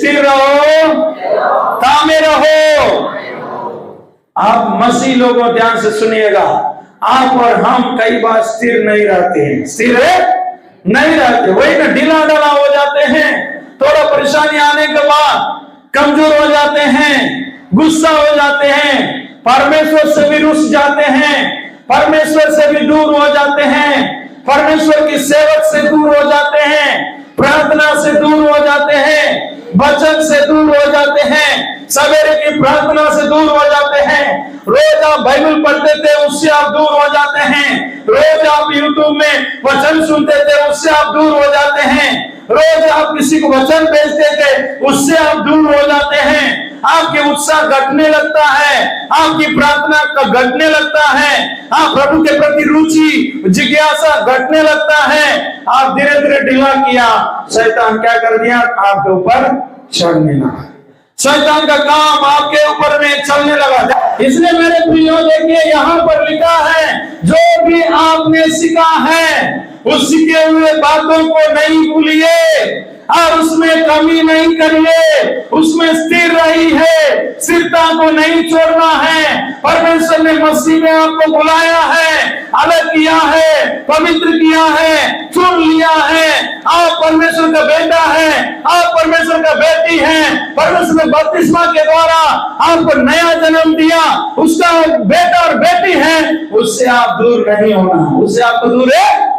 स्थिर रहो, थामे रहो। आप मसीह लोगों ध्यान से सुनिएगा, आप और हम कई बार स्थिर नहीं रहते हैं, स्थिर नहीं रहते, वही ना ढीला ढाला हो जाते हैं। थोड़ा परेशानी आने के बाद कमजोर हो जाते हैं, गुस्सा हो जाते हैं, परमेश्वर से भी रुस जाते हैं, परमेश्वर से भी दूर हो जाते हैं, परमेश्वर की सेवक से दूर हो जाते हैं, प्रार्थना से दूर हो जाते हैं, वचन से दूर हो जाते हैं, सवेरे की प्रार्थना से दूर हो जाते हैं। रोज आप बाइबल पढ़ते थे, उससे आप दूर हो जाते हैं। रोज आप यूट्यूब में वचन सुनते थे, उससे आप दूर हो जाते हैं। रोज आप किसी को वचन भेजते थे, उससे आप दूर हो जाते हैं। आपके उत्साह घटने लगता है, आपकी प्रार्थना घटने लगता है, आप प्रभु के प्रति रुचि जिज्ञासा घटने लगता है। आप धीरे धीरे ढीला किया, शैतान क्या कर दिया, आपके ऊपर चढ़ने लगा, शैतान का काम आपके ऊपर में चलने लगा। इसलिए मेरे प्रियो देखिए, यहाँ पर लिखा है, जो भी आपने सीखा है उस सीखे हुए बातों को नहीं भूलिए और उसमें कमी नहीं करिए, उसमें स्थिर रही है, स्थिरता को नहीं छोड़ना है। परमेश्वर ने मसीह में आपको बुलाया है, अलग किया है, पवित्र किया है, चुन लिया है। आप परमेश्वर का बेटा है, आप परमेश्वर का बेटी है। परमेश्वर ने बपतिस्मा के द्वारा आपको नया जन्म दिया, उसका बेटा और बेटी है, उससे आप दूर नहीं होना, उससे आपको दूर है।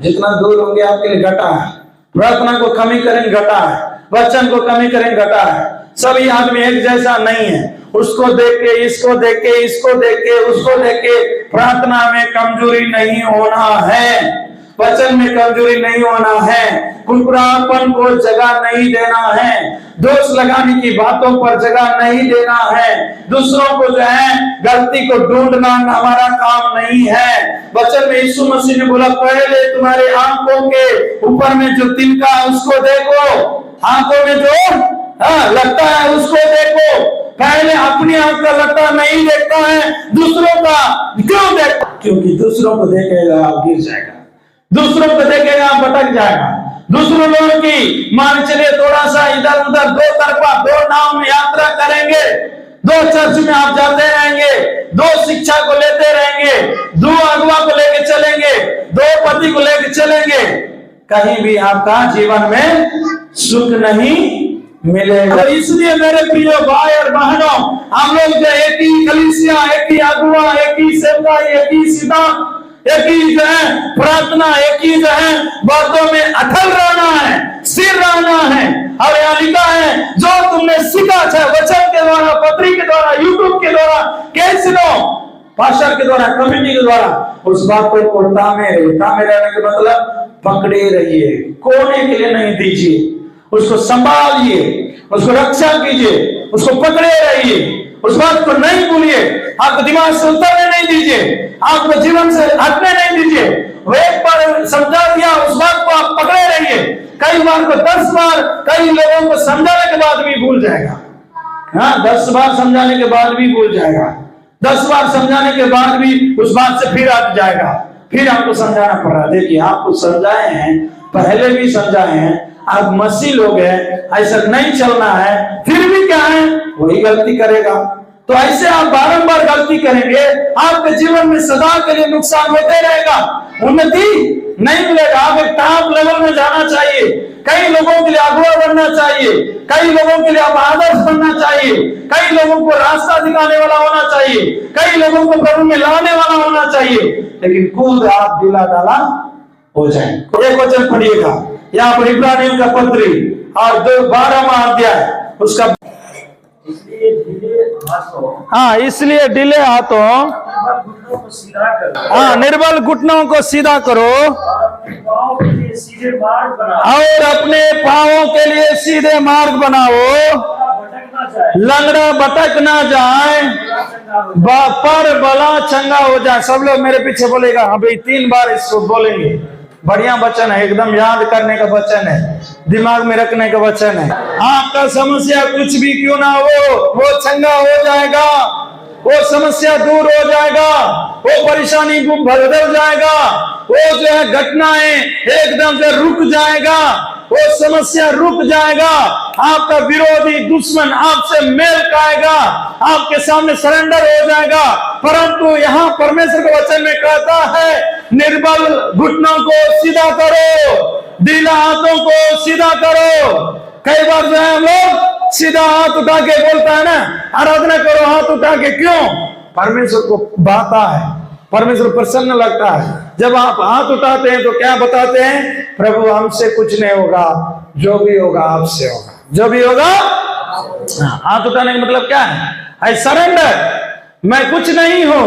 जितना दूर होंगे आपके लिए घटा है, प्रार्थना को कमी करें घटा है, वचन को कमी करें घटा है। सभी आदमी एक जैसा नहीं है, उसको देख के, इसको देख के, इसको देख के, उसको देख के प्रार्थना में कमजोरी नहीं होना है, वचन में कमजोरी नहीं होना है, कुकरापन को जगह नहीं देना है, दोष लगाने की बातों पर जगह नहीं देना है, दूसरों को जो है गलती को ढूंढना हमारा काम नहीं है। वचन में यीशु मसीह ने बोला, पहले तुम्हारे आंखों के ऊपर में जो तिनका है उसको देखो, आंखों में जो लगता है उसको देखो। पहले अपनी आंख का लगता नहीं देखता है, दूसरों का क्यों देखता? क्योंकि दूसरों को देखेगा आप गिर जाएगा, दूसरों को देखेगा आप भटक जाएगा। दूसरों लोगों की मान चलिए थोड़ा सा इधर उधर दो तरफा, दो नाव में यात्रा करेंगे, दो चर्च में आप जाते रहेंगे, दो शिक्षा को लेते रहेंगे, दो अगुआ को लेके चलेंगे, दो पति को लेके चलेंगे, कहीं भी आपका जीवन में सुख नहीं मिलेगा। तो इसलिए मेरे प्रिय भाई और बहनों, हम लोग जो एक ही कलीसिया, एक ही अगुआ, एक ही सेवका, एक ही सिद्धांत, एक ही जो है प्रार्थना, एक ही जो है बातों में अटल रहना है, स्थिर रहना है। और यहाँ लिखा है, जो तुमने सीखा है वचन के द्वारा, पत्री के द्वारा, यूट्यूब के द्वारा, कैसनो पास्टर के द्वारा, कमेटी के द्वारा, उस बात को तामे रहने के मतलब पकड़े रहिए, कोने के लिए नहीं दीजिए, उसको संभालिए, उसको रक्षा कीजिए, उसको पकड़े रहिए, उस बात को नहीं भूलिए, आपको दिमाग से उतरने नहीं दीजिए, आपको जीवन से हटने नहीं दीजिए। वो एक बार समझा दिया, उस बात को आप पकड़े रहिए। कई बार को 10 बार कई लोगों को समझाने के बाद भी भूल जाएगा, हाँ 10 बार समझाने के बाद भी भूल जाएगा, 10 बार समझाने के बाद भी उस बात से फिर हट जाएगा, फिर आपको समझाना पड़ रहा। देखिए, आपको समझाए हैं, पहले भी समझाए हैं, आप मसीह लोग हैं, ऐसा नहीं चलना है, फिर भी क्या है वही गलती करेगा। तो ऐसे आप बारंबार गलती करेंगे, आपके जीवन में सदा के लिए नुकसान होते रहेगा, उन्नति नहीं मिलेगा। आप एक टॉप लेवल में जाना चाहिए, कई लोगों के लिए अगुआ बनना चाहिए, कई लोगों के लिए आप आदर्श बनना चाहिए, कई लोगों को रास्ता दिखाने वाला होना चाहिए, कई लोगों को प्रभु में लाने वाला होना चाहिए। लेकिन खुद आप ढीला ढाला हो जाए। एक वचन पढ़िएगा यहाँ पर, इब्रानियों का पत्री और 12वां अध्याय उसका, हाँ इसलिए ढीले हाथों हाँ निर्बल घुटनों को सीधा करो और अपने पांवों के लिए सीधे मार्ग बनाओ, लंगड़ा भटक ना जाए, पर बला चंगा हो जाए। सब लोग मेरे पीछे बोलेगा, अभी 3 बार इसको बोलेंगे। बढ़िया वचन है, एकदम याद करने का वचन है, दिमाग में रखने का वचन है। आपका समस्या कुछ भी क्यों ना हो, वो चंगा हो जाएगा, वो समस्या दूर हो जाएगा, वो परेशानी बदल जाएगा, वो जो है घटनाएं एकदम से रुक जाएगा। वो समस्या रुक जाएगा, आपका विरोधी दुश्मन आपसे मेल खाएगा, आपके सामने सरेंडर हो जाएगा। परंतु यहाँ परमेश्वर के वचन में कहता है, निर्बल घुटनों को सीधा करो, ढीला हाथों को सीधा करो। कई बार जो है हम लोग सीधा हाथ उठा के बोलता है ना, आराधना करो हाथ उठा के, क्यों? परमेश्वर को भाता है, परमेश्वर प्रसन्न लगता है। जब आप हाथ उठाते हैं तो क्या बताते हैं? प्रभु हमसे कुछ नहीं होगा, जो भी होगा आपसे होगा, जो भी होगा। हाथ उठाने का मतलब क्या है? आई सरेंडर, मैं कुछ नहीं हूं,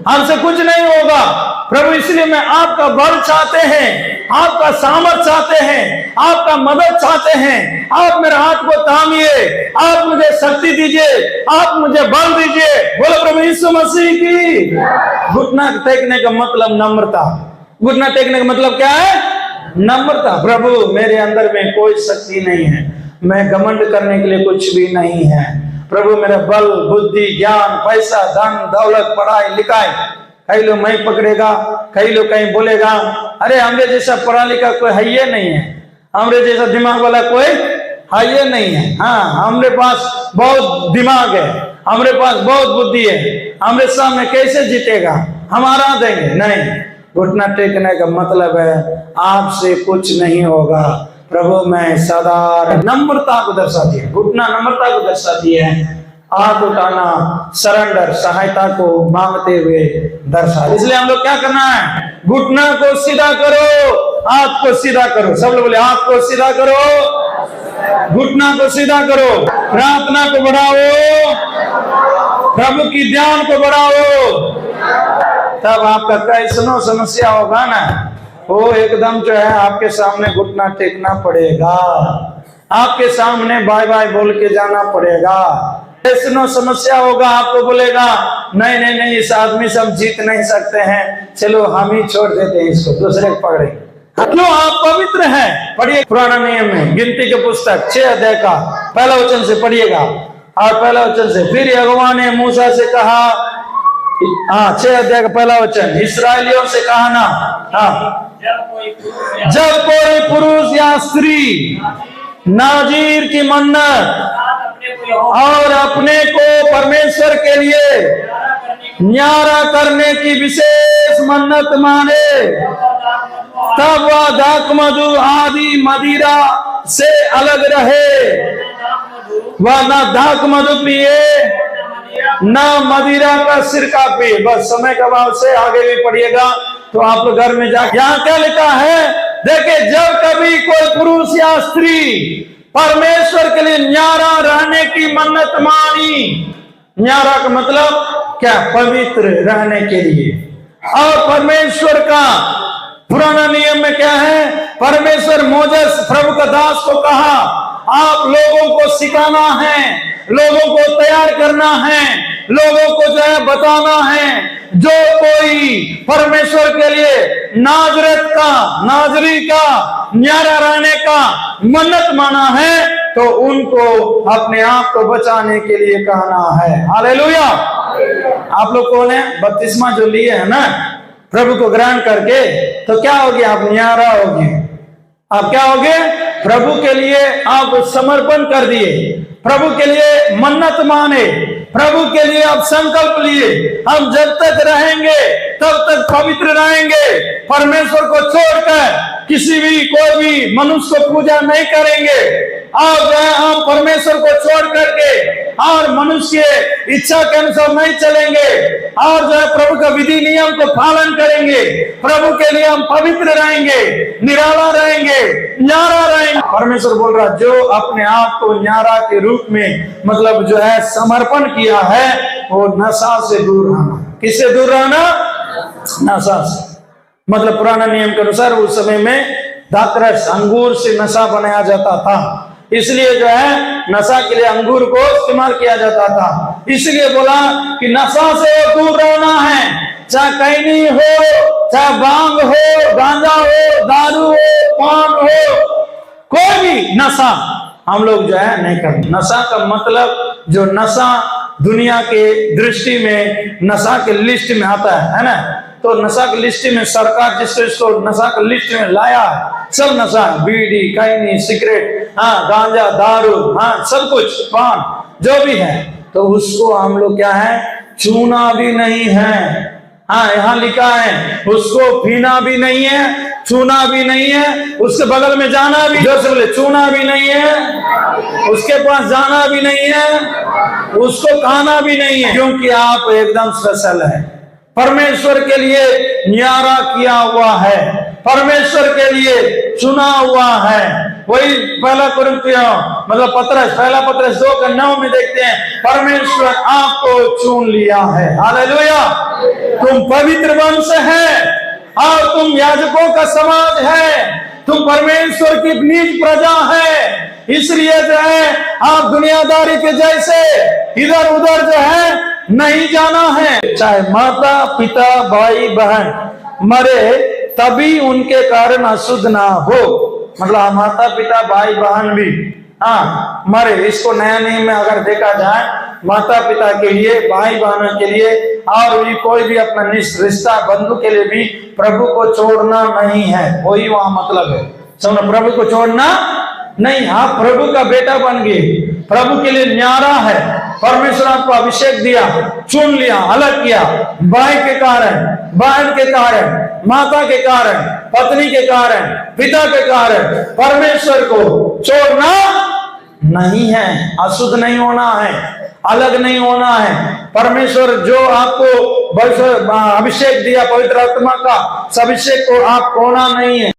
हमसे कुछ नहीं होगा प्रभु, इसलिए मैं आपका बल चाहते हैं, आपका सामर्थ चाहते हैं, आपका मदद चाहते हैं। आप मेरे हाथ को थामिए, आप मुझे शक्ति दीजिए, आप मुझे बल दीजिए। बोलो प्रभु यीशु मसीह की। घुटना टेकने का मतलब नम्रता। घुटना टेकने का मतलब क्या है? नम्रता। प्रभु मेरे अंदर में कोई शक्ति नहीं है, मैं घमंड करने के लिए कुछ भी नहीं है। प्रभु मेरा बल, बुद्धि, ज्ञान, पैसा, धन, दौलत, पढ़ाई लिखाई, कई लोग मैं पकड़ेगा, कई लोग कहीं बोलेगा, अरे हमरे जैसा पढ़ा लिखा कोई है ये नहीं है, हमरे जैसा दिमाग वाला कोई है ये नहीं है। हाँ, हमरे पास बहुत दिमाग है, हमरे पास बहुत बुद्धि है, हमरे सामने कैसे जीतेगा, हम हरा देंगे। नहीं, घुटना टेकने का मतलब है आपसे कुछ नहीं होगा। प्रभु मैं सदा नम्रता को दर्शाती है, घुटना नम्रता को दर्शाती है, हाथ उठाना सरेंडर, सहायता को मांगते हुए दर्शा। इसलिए हम लोग क्या करना है? घुटना को सीधा करो, हाथ को सीधा करो। सब लोग बोले हाथ को सीधा करो, घुटना को सीधा करो, प्रार्थना को बढ़ाओ, प्रभु की ध्यान को बढ़ाओ। तब आपका कैसनो समस्या होगा ना, वो एकदम जो है आपके सामने घुटना टेकना पड़ेगा, आपके सामने बाय बाय बोल के जाना पड़ेगा। कैसनो समस्या होगा, आपको बोलेगा नहीं नहीं नहीं, इस आदमी से हम जीत नहीं सकते हैं, चलो हम ही छोड़ देते हैं इसको, दूसरे को पकड़े। क्यों? आप पवित्र हैं। पढ़िए पुराना नियम में गिनती के पुस्तक 6 अध्याय का पहला वचन से पढ़िएगा, और पहला वचन से। फिर यहोवा ने मूसा से कहा, हाँ 6 अध्याय का पहला वचन, इस्राएलियों से कहा ना, हाँ, जब कोई पुरुष या स्त्री नाजीर की मन्नत और अपने को परमेश्वर के लिए न्यारा करने की विशेष मन्नत माने, तब वह दाख मधु आदि मदिरा से अलग रहे। वह न दाख मधु पिए न मदिरा का सिरका पिए। बस समय का अभाव से आगे भी पढ़िएगा तो आप लोग घर में जाकर, यहाँ क्या लिखा है देखिए, जब कभी कोई पुरुष या स्त्री परमेश्वर के लिए न्यारा रहने की मन्नत मानी, न्यारा का मतलब क्या? पवित्र रहने के लिए। और परमेश्वर का पुराना नियम में क्या है? परमेश्वर मोजेस प्रभु का दास को कहा, आप लोगों को सिखाना है, लोगों को तैयार करना है, लोगों को जो है बताना है, जो कोई परमेश्वर के लिए नाजरी का न्यारा रहने का मन्नत माना है, तो उनको अपने आप को बचाने के लिए कहना है। हालेलुया। आप लोग कौन है? बपतिस्मा जो लिए है ना प्रभु को ग्रहण करके, तो क्या होगे? आप न्यारा होगे। आप क्या होगे? प्रभु के लिए आप समर्पण कर दिए, प्रभु के लिए मन्नत माने, प्रभु के लिए आप संकल्प लिए, हम जब तक रहेंगे तब तक पवित्र रहेंगे, परमेश्वर को छोड़कर किसी भी कोई भी मनुष्य को पूजा नहीं करेंगे, और हम परमेश्वर को छोड़ करके और मनुष्य इच्छा के अनुसार नहीं चलेंगे, और जो है प्रभु का विधि नियम को पालन करेंगे, प्रभु के लिए हम पवित्र रहेंगे, निराला रहेंगे, न्यारा रहेंगे। परमेश्वर बोल रहा, जो अपने आप को न्यारा के रूप में मतलब जो है समर्पण किया है, वो नशा से दूर रहना। किससे दूर रहना? नशा से। मतलब पुराना नियम के अनुसार उस समय में दाखरस अंगूर से नशा बनाया जाता था, इसलिए जो है नशा के लिए अंगूर को इस्तेमाल किया जाता था। इसलिए बोला कि नशा से दूर रहना है, चाहे कैनी हो, चाहे भांग हो, गांजा हो, दारू हो, पान हो, कोई भी नशा हम लोग जो है नहीं करते। नशा का मतलब जो नशा दुनिया के दृष्टि में नशा के लिस्ट में आता है ना, तो नशा की लिस्ट में सरकार जिसको इसको नशा की लिस्ट में लाया है, सब नशा, बीड़ी, खैनी, सिगरेट, हाँ गांजा, दारू, हाँ सब कुछ, पान जो भी है, तो उसको हम लोग क्या है, छूना भी नहीं है। हाँ यहाँ लिखा है उसको पीना भी नहीं है, छूना भी नहीं है, उसके बगल में जाना भी, जो से बोले छूना भी नहीं है, उसके पास जाना भी नहीं है, उसको खाना भी नहीं है, क्योंकि आप एकदम स्पेशल है, परमेश्वर के लिए न्यारा किया हुआ है, परमेश्वर के लिए चुना हुआ है। वही पहला कुरिन्थियों मतलब पहला पत्रस 2:9 में देखते हैं, परमेश्वर आपको चुन लिया है। हालेलुया। तुम पवित्र वंश है और तुम याजकों का समाज है, तुम परमेश्वर की निज प्रजा है, इसलिए जो है आप दुनियादारी के जैसे इधर उधर जो है नहीं जाना है। चाहे माता पिता भाई बहन मरे तभी उनके कारण अशुद्ध ना हो, मतलब माता पिता भाई बहन भी हाँ मरे, इसको नया नियम में अगर देखा जाए, माता पिता के लिए, भाई बहनों के लिए और भी कोई भी अपना रिश्ता बंधु के लिए भी प्रभु को छोड़ना नहीं है, वही वहां मतलब है। समझो, प्रभु को छोड़ना नहीं। आप प्रभु का बेटा बन गए, प्रभु के लिए न्यारा है, परमेश्वर आपको अभिषेक दिया, चुन लिया, अलग किया, भाई के कारण, बहन के कारण, माता के कारण, पत्नी के कारण, पिता के कारण परमेश्वर को छोड़ना नहीं है, अशुद्ध नहीं होना है, अलग नहीं होना है। परमेश्वर जो आपको अभिषेक दिया पवित्र आत्मा का, उस अभिषेक को आप खोना नहीं है।